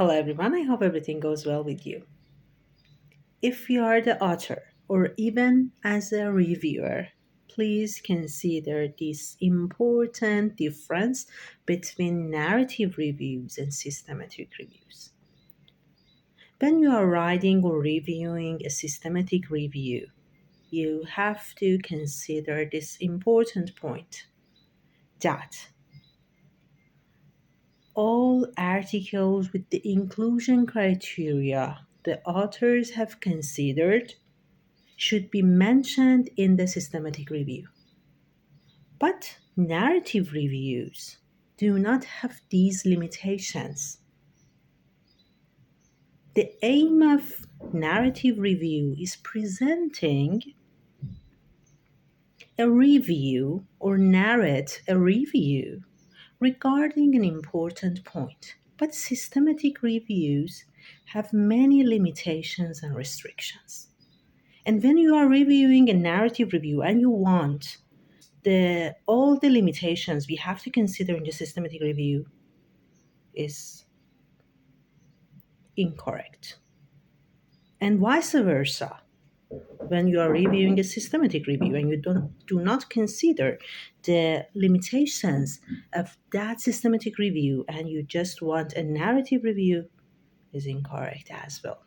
Hello, everyone. I hope everything goes well with you. If you are the author or even as a reviewer, please consider this important difference between narrative reviews and systematic reviews. When you are writing or reviewing a systematic review, you have to consider this important point that all articles with the inclusion criteria the authors have considered should be mentioned in the systematic review. But narrative reviews do not have these limitations. The aim of narrative review is presenting a review or narrate a review regarding an important point. But systematic reviews have many limitations and restrictions. And when you are reviewing a narrative review and you want the all the limitations we have to consider in the systematic review is incorrect. And vice versa. When you are reviewing a systematic review and you do not consider the limitations of that systematic review and you just want a narrative review is incorrect as well.